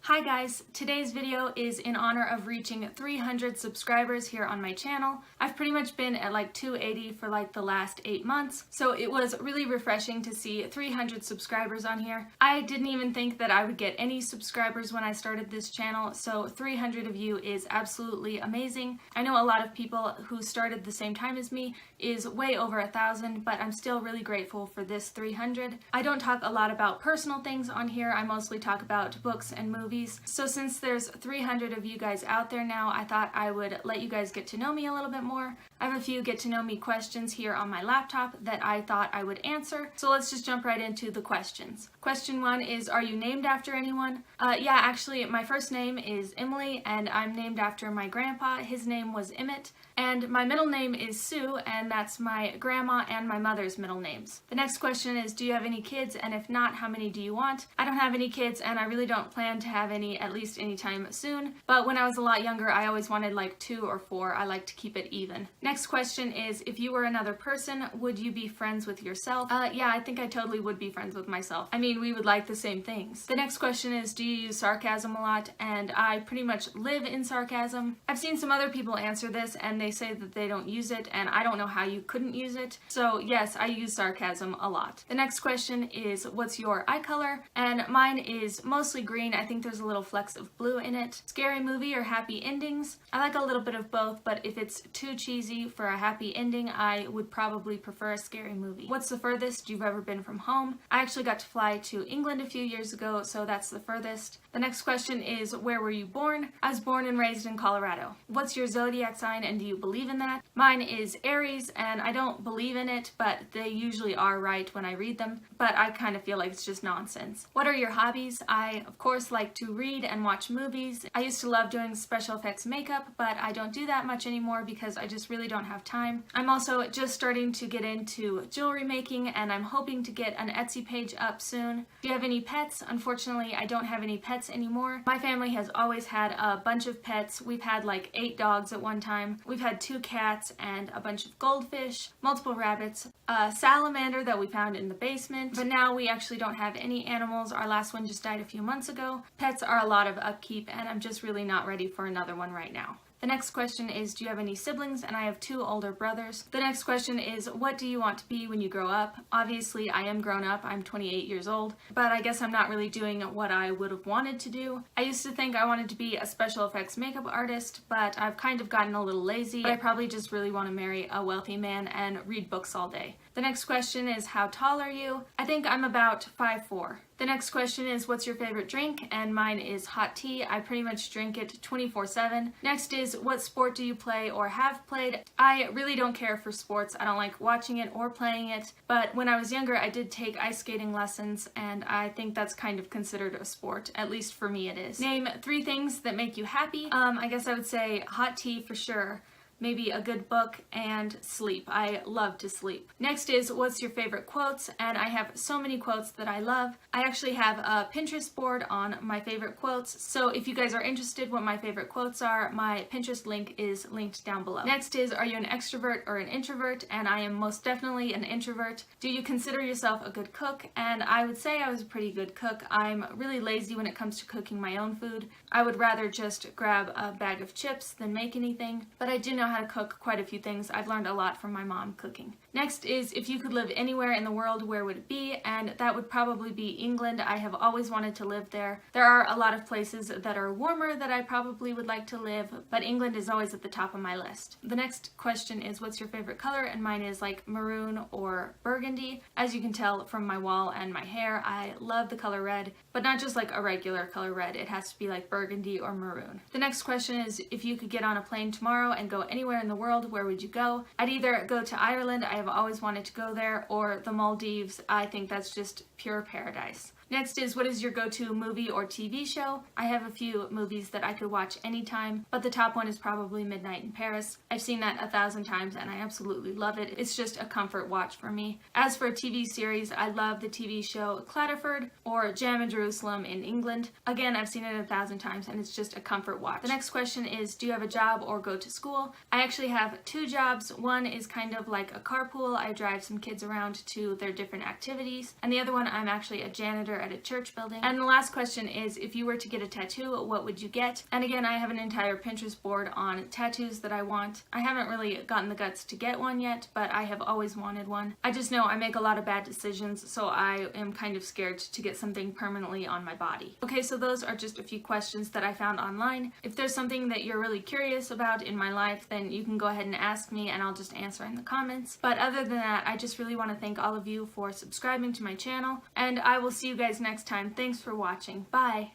Hi guys, today's video is in honor of reaching 300 subscribers here on my channel. I've pretty much been at like 280 for like the last 8 months, so it was really refreshing to see 300 subscribers on here. I didn't even think that I would get any subscribers when I started this channel, so 300 of you is absolutely amazing. I know a lot of people who started the same time as me is way over 1,000, but I'm still really grateful for this 300. I don't talk a lot about personal things on here, I mostly talk about books and movies. So since there's 300 of you guys out there now, I thought I would let you guys get to know me a little bit more. I have a few get to know me questions here on my laptop that I thought I would answer. So let's just jump right into the questions. Question 1 is, are you named after anyone? Yeah, actually my first name is Emily and I'm named after my grandpa. His name was Emmett. And my middle name is Sue, and that's my grandma and my mother's middle names. The next question is, do you have any kids? And if not, how many do you want? I don't have any kids, and I really don't plan to have any, at least anytime soon. But when I was a lot younger, I always wanted like 2 or 4. I like to keep it even. Next question is, if you were another person, would you be friends with yourself? Yeah, I think I totally would be friends with myself. I mean, we would like the same things. The next question is, do you use sarcasm a lot? And I pretty much live in sarcasm. I've seen some other people answer this, and they say that they don't use it, and I don't know how you couldn't use it. So yes, I use sarcasm a lot. The next question is, what's your eye color? And mine is mostly green. I think there's a little flecks of blue in it. Scary movie or happy endings? I like a little bit of both, but if it's too cheesy for a happy ending, I would probably prefer a scary movie. What's the furthest you've ever been from home? I actually got to fly to England a few years ago, so that's the furthest. The next question is, where were you born? I was born and raised in Colorado. What's your zodiac sign and do you believe in that? Mine is Aries, and I don't believe in it, but they usually are right when I read them, but I kind of feel like it's just nonsense. What are your hobbies? I, of course, like to read and watch movies. I used to love doing special effects makeup, but I don't do that much anymore because I just really don't have time. I'm also just starting to get into jewelry making, and I'm hoping to get an Etsy page up soon. Do you have any pets? Unfortunately, I don't have any pets anymore. My family has always had a bunch of pets. We've had like 8 dogs at one time. We've had 2 cats and a bunch of goldfish, multiple rabbits, a salamander that we found in the basement, but now we actually don't have any animals. Our last one just died a few months ago. Pets are a lot of upkeep, and I'm just really not ready for another one right now. The next question is, do you have any siblings? And I have 2 older brothers. The next question is, what do you want to be when you grow up? Obviously, I am grown up. I'm 28 years old, but I guess I'm not really doing what I would have wanted to do. I used to think I wanted to be a special effects makeup artist, but I've kind of gotten a little lazy. But I probably just really want to marry a wealthy man and read books all day. The next question is, how tall are you? I think I'm about 5'4". The next question is, what's your favorite drink? And mine is hot tea. I pretty much drink it 24/7. Next is, what sport do you play or have played? I really don't care for sports. I don't like watching it or playing it, but when I was younger I did take ice skating lessons, and I think that's kind of considered a sport. At least for me it is. Name 3 things that make you happy. I guess I would say hot tea for sure. Maybe a good book, and sleep. I love to sleep. Next is, what's your favorite quotes? And I have so many quotes that I love. I actually have a Pinterest board on my favorite quotes, so if you guys are interested what my favorite quotes are, my Pinterest link is linked down below. Next is, are you an extrovert or an introvert? And I am most definitely an introvert. Do you consider yourself a good cook? And I would say I was a pretty good cook. I'm really lazy when it comes to cooking my own food. I would rather just grab a bag of chips than make anything, but I do know how to cook quite a few things. I've learned a lot from my mom cooking. Next is, if you could live anywhere in the world, where would it be? And that would probably be England. I have always wanted to live there. There are a lot of places that are warmer that I probably would like to live, but England is always at the top of my list. The next question is, what's your favorite color? And mine is like maroon or burgundy. As you can tell from my wall and my hair, I love the color red, but not just like a regular color red. It has to be like burgundy or maroon. The next question is, if you could get on a plane tomorrow and go anywhere in the world, where would you go? I'd either go to Ireland, I have always wanted to go there, or the Maldives. I think that's just pure paradise. Next is, what is your go-to movie or TV show? I have a few movies that I could watch anytime, but the top one is probably Midnight in Paris. I've seen that 1,000 times and I absolutely love it. It's just a comfort watch for me. As for a TV series, I love the TV show Clatterford or Jam in Jerusalem in England. Again, I've seen it 1,000 times and it's just a comfort watch. The next question is, do you have a job or go to school? I actually have 2 jobs. One is kind of like a carpool. I drive some kids around to their different activities, and the other one I'm actually a janitor janitor at a church building. And the last question is, if you were to get a tattoo, what would you get? And again, I have an entire Pinterest board on tattoos that I want. I haven't really gotten the guts to get one yet, but I have always wanted one. I just know I make a lot of bad decisions, so I am kind of scared to get something permanently on my body. Okay, so those are just a few questions that I found online. If there's something that you're really curious about in my life, then you can go ahead and ask me and I'll just answer in the comments. But other than that, I just really want to thank all of you for subscribing to my channel, and I will see you guys next time. Thanks for watching. Bye!